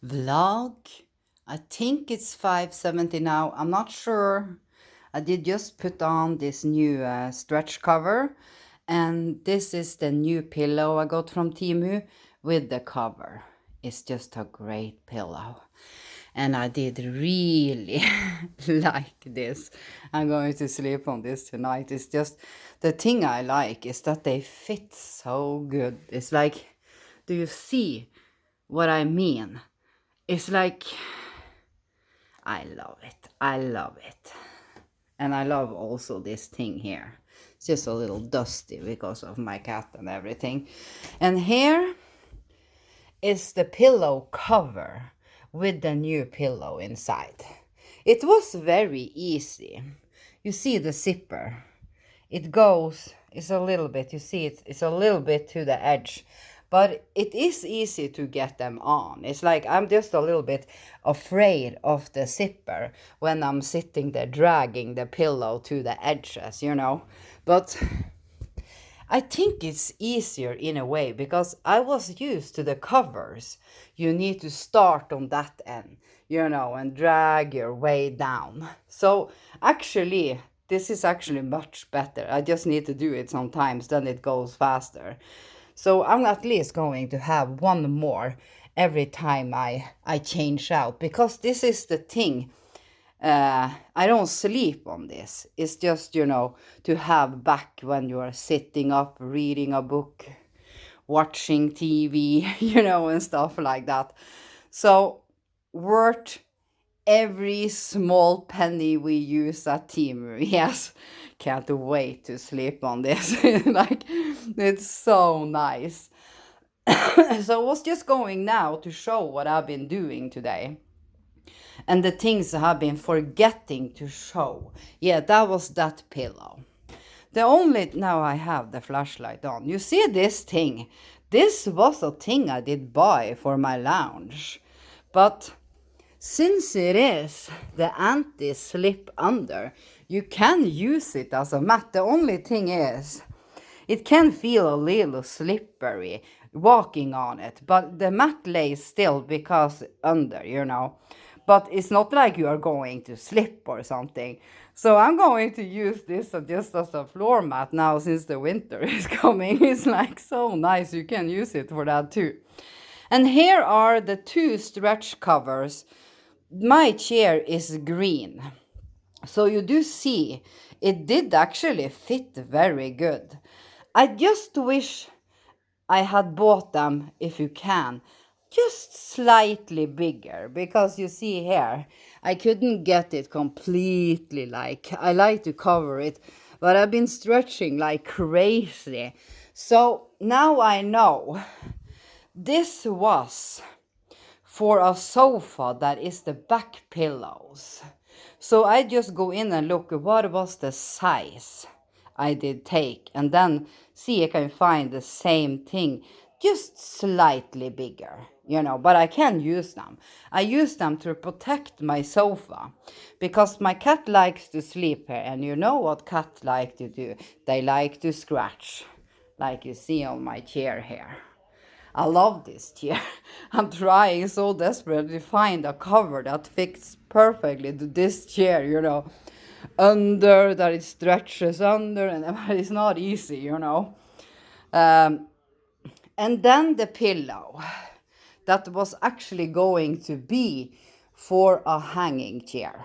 vlog. I think it's 570 now. I'm not sure. I did just put on this new stretch cover, and this is the new pillow I got from Temu with the cover. It's just a great pillow. And I did really like this. I'm going to sleep on this tonight. It's just the thing I like is that they fit so good. It's like, do you see what I mean? It's like, I love it. I love it. And I love also this thing here. It's just a little dusty because of my cat and everything. And here is the pillow cover with the new pillow inside. It was very easy. You see the zipper. It goes, it's a little bit, you see it's a little bit to the edge. But it is easy to get them on. It's like I'm just a little bit afraid of the zipper when I'm sitting there dragging the pillow to the edges, you know. But I think it's easier in a way because I was used to the covers. You need to start on that end, you know, and drag your way down. So actually, this is actually much better. I just need to do it sometimes, then it goes faster. So I'm at least going to have one more every time I change out because this is the thing. I don't sleep on this. It's just, you know, to have back when you are sitting up, reading a book, watching TV, you know, and stuff like that. So, worth every small penny we use at Temu. Yes, can't wait to sleep on this. Like, it's so nice. So, I was just going now to show what I've been doing today and the things I have been forgetting to show. Yeah, that was that pillow. The only, now I have the flashlight on. You see this thing? This was a thing I did buy for my lounge. But since it is the anti-slip under, you can use it as a mat. The only thing is, it can feel a little slippery walking on it, but the mat lays still because under, you know. But it's not like you are going to slip or something. So I'm going to use this just as a floor mat now since the winter is coming. It's like so nice. You can use it for that too. And here are the two stretch covers. My chair is green. So you do see it did actually fit very good. I just wish I had bought them, if you can, just slightly bigger because you see here, I couldn't get it completely like I like to cover it, but I've been stretching like crazy. So now I know this was for a sofa that is the back pillows. So I just go in and look what was the size I did take and then see if I can find the same thing just slightly bigger, you know, but I can use them. I use them to protect my sofa because my cat likes to sleep here and you know what cats like to do? They like to scratch like you see on my chair here. I love this chair. I'm trying so desperately to find a cover that fits perfectly to this chair, you know. Under, that it stretches under, and it's not easy, you know. Um, and then the pillow that was actually going to be for a hanging chair.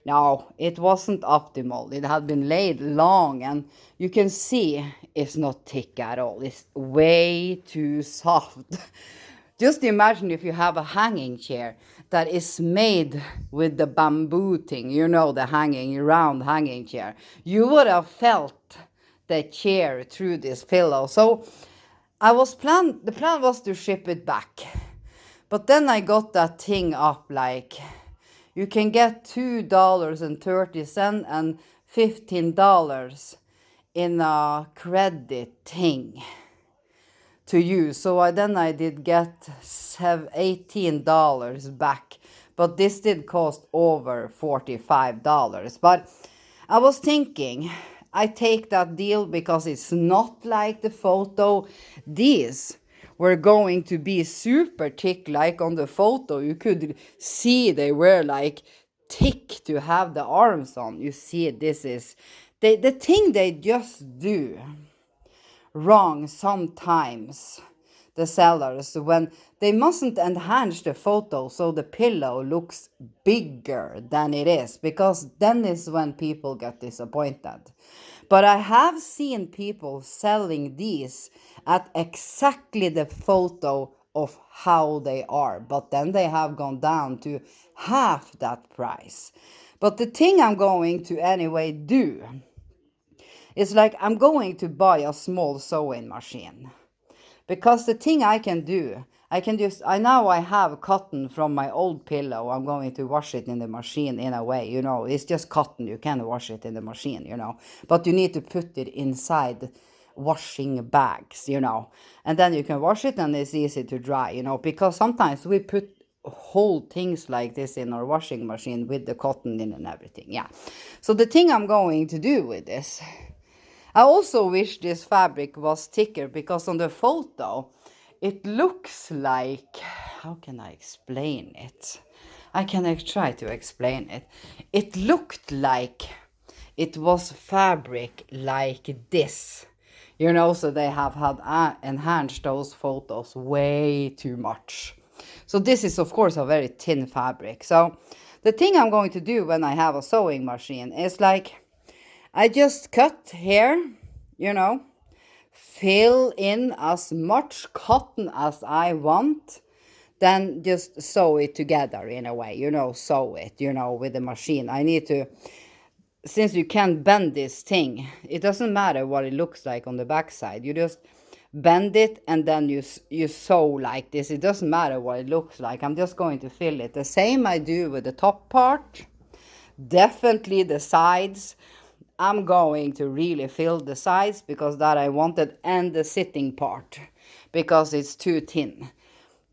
No, it wasn't optimal. It had been laid long and you can see it's not thick at all. It's way too soft. Just imagine if you have a hanging chair that is made with the bamboo thing, you know, the hanging, round hanging chair. You would have felt the chair through this pillow. So the plan was to ship it back. But then I got that thing up like you can get $2.30 and $15 in a credit thing to use. So I did get $18 back, but this did cost over $45. But I was thinking, I take that deal because it's not like the photo. These were going to be super thick, like on the photo. You could see they were like thick to have the arms on. You see, this is the thing they just do wrong sometimes, the sellers, when they mustn't enhance the photo so the pillow looks bigger than it is, because then is when people get disappointed. But I have seen people selling these at exactly the photo of how they are, but then they have gone down to half that price. But the thing I'm going to anyway do is like, I'm going to buy a small sewing machine. Because the thing I can do, I now I have cotton from my old pillow. I'm going to wash it in the machine in a way, it's just cotton. You can wash it in the machine, but you need to put it inside washing bags, and then you can wash it and it's easy to dry, because sometimes we put whole things like this in our washing machine with the cotton in and everything. Yeah. So the thing I'm going to do with this, I also wish this fabric was thicker, because on the photo it looks like, how can I explain it? I can try to explain it. It looked like it was fabric like this, so they have had enhanced those photos way too much. So this is of course a very thin fabric. So the thing I'm going to do when I have a sewing machine is like, I just cut here, fill in as much cotton as I want, then just sew it together in a way, sew it, with the machine. I need to, since you can't bend this thing, it doesn't matter what it looks like on the backside. You just bend it and then you sew like this. It doesn't matter what it looks like. I'm just going to fill it. The same I do with the top part, definitely the sides. I'm going to really fill the sides because that I wanted, and the sitting part because it's too thin.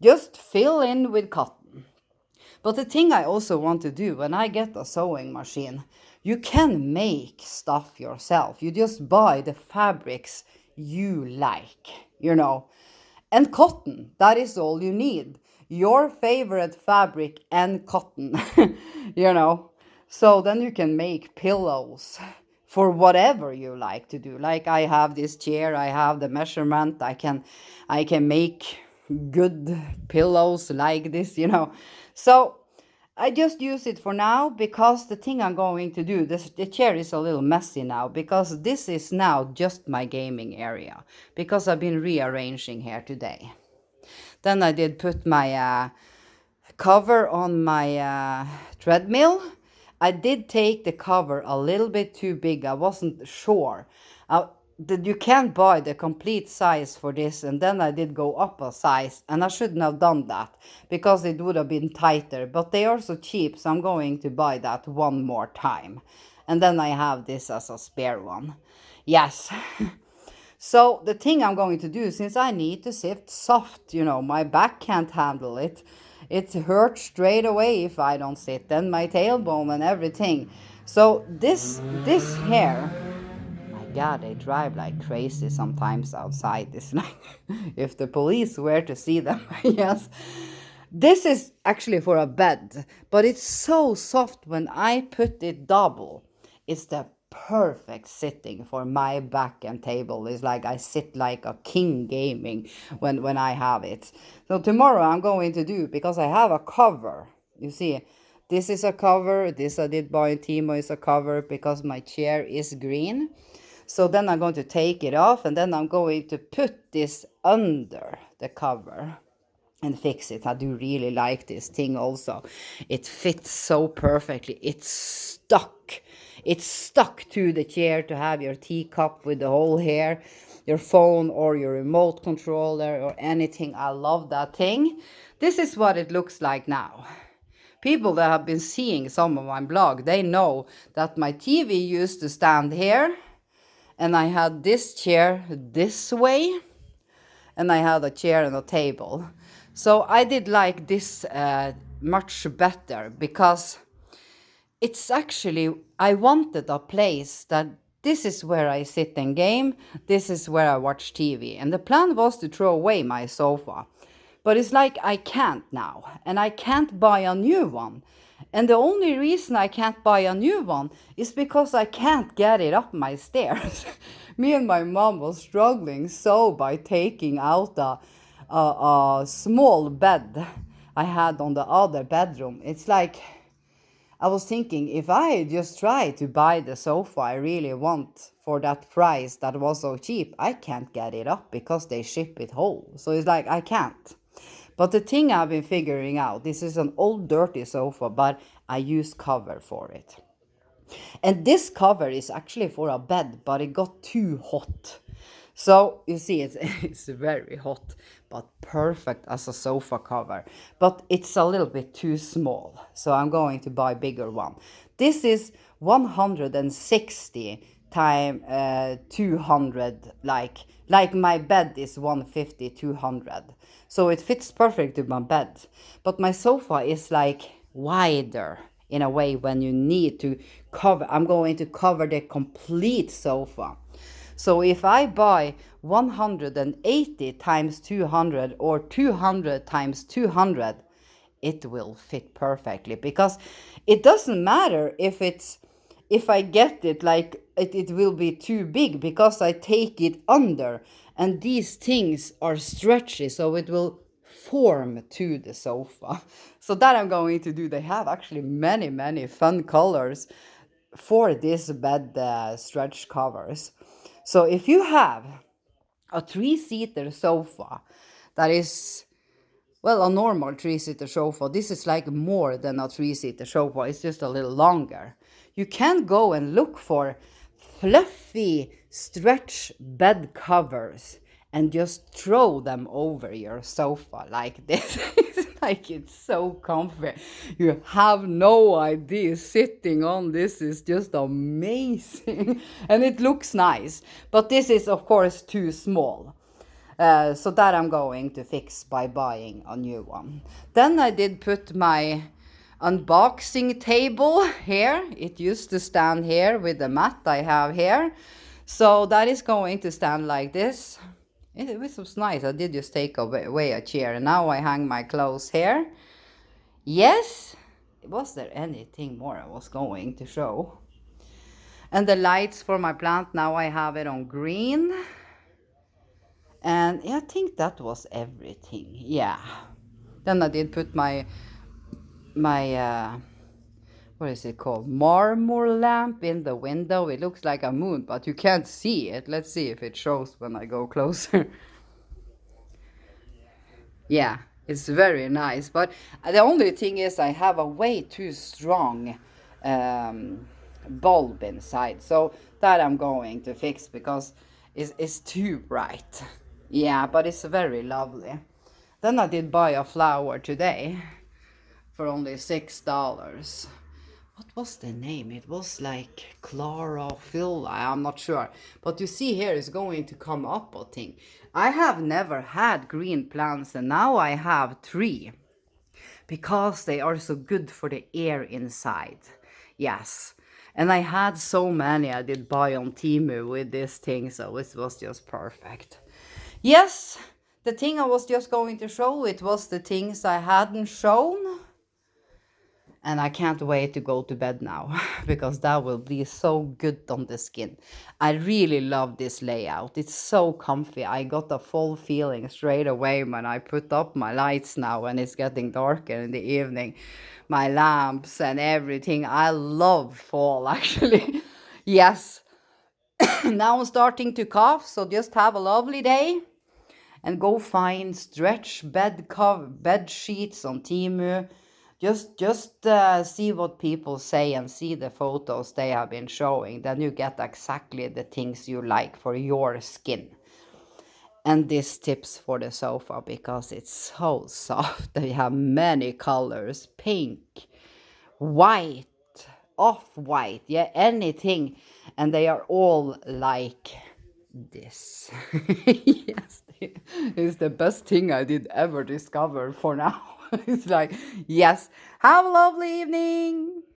Just fill in with cotton. But the thing I also want to do when I get a sewing machine, you can make stuff yourself. You just buy the fabrics you like, and cotton. That is all you need. Your favorite fabric and cotton, So then you can make pillows for whatever you like to do. Like I have this chair, I have the measurement, I can make good pillows like this, So I just use it for now, because the thing I'm going to do, the chair is a little messy now, because this is now just my gaming area, because I've been rearranging here today. Then I did put my cover on my treadmill. I did take the cover a little bit too big. I wasn't sure. That you can't buy the complete size for this, and then I did go up a size, and I shouldn't have done that because it would have been tighter, but they are so cheap, so I'm going to buy that one more time, and then I have this as a spare one. Yes. So the thing I'm going to do, since I need to sit soft, my back can't handle it. It hurts straight away if I don't sit, then my tailbone and everything. So this here, my God, they drive like crazy sometimes outside. This like, if the police were to see them, yes. This is actually for a bed, but it's so soft when I put it double. It's the perfect sitting for my back and table. It's like I sit like a king gaming when I have it. So tomorrow I'm going to do, because I have a cover. You see, this is a cover. This I did buy in Temu is a cover because my chair is green. So then I'm going to take it off, and then I'm going to put this under the cover and fix it. I do really like this thing also. It fits so perfectly. It's stuck. It's stuck to the chair to have your teacup with the hole here, your phone or your remote controller or anything. I love that thing. This is what it looks like now. People that have been seeing some of my blog, they know that my TV used to stand here, and I had this chair this way, and I had a chair and a table. So I did like this much better, because it's actually, I wanted a place that This is where I sit and game. This is where I watch TV. And the plan was to throw away my sofa. But it's like I can't now. And I can't buy a new one. And the only reason I can't buy a new one is because I can't get it up my stairs. Me and my mom was struggling so by taking out a small bed I had on the other bedroom. It's like I was thinking if I just try to buy the sofa I really want for that price that was so cheap, I can't get it up because they ship it whole. So it's like I can't. But the thing I've been figuring out, this is an old dirty sofa, but I use cover for it. And this cover is actually for a bed, but it got too hot. So you see, it's very hot, but perfect as a sofa cover. But it's a little bit too small, so I'm going to buy a bigger one. This is 160 time 200, like my bed is 150 200. So it fits perfect to my bed. But my sofa is like wider in a way when you need to cover. I'm going to cover the complete sofa. So if I buy 180 times 200 or 200 times 200, it will fit perfectly because it doesn't matter if I get it like it will be too big because I take it under and these things are stretchy so it will form to the sofa. So that I'm going to do. They have actually many fun colors for this bed stretch covers. So if you have a three-seater sofa that is, well, a normal three-seater sofa, this is like more than a three-seater sofa, it's just a little longer. You can go and look for fluffy stretch bed covers and just throw them over your sofa like this. It's like it's so comfy. You have no idea. Sitting on this is just amazing. And it looks nice. But this is, of course, too small. So that I'm going to fix by buying a new one. Then I did put my unboxing table here. It used to stand here with the mat I have here. So that is going to stand like this. It was nice. I did just take away a chair and now I hang my clothes here. Yes. Was there anything more I was going to show? And the lights for my plant, now I have it on green. And I think that was everything. Yeah. Then I did put my what is it called? Marmor lamp in the window. It looks like a moon, but you can't see it. Let's see if it shows when I go closer. Yeah, it's very nice. But the only thing is I have a way too strong bulb inside. So that I'm going to fix because it's too bright. Yeah, but it's very lovely. Then I did buy a flower today for only $6. What was the name? It was like chlorophyll. I'm not sure. But you see here is going to come up, I think. I have never had green plants and now I have 3 because they are so good for the air inside. Yes. And I had so many I did buy on Temu with this thing, so it was just perfect. Yes, the thing I was just going to show, it was the things I hadn't shown. And I can't wait to go to bed now because that will be so good on the skin. I really love this layout. It's so comfy. I got a full feeling straight away when I put up my lights now and it's getting darker in the evening. My lamps and everything. I love fall actually. Yes. Now I'm starting to cough, so just have a lovely day. And go find stretch bed sheets on Temu. Just see what people say and see the photos they have been showing. Then you get exactly the things you like for your skin. And this tips for the sofa because it's so soft. They have many colors: pink, white, off-white, yeah, anything. And they are all like this. Yes, it's the best thing I did ever discover for now. It's like, yes, have a lovely evening.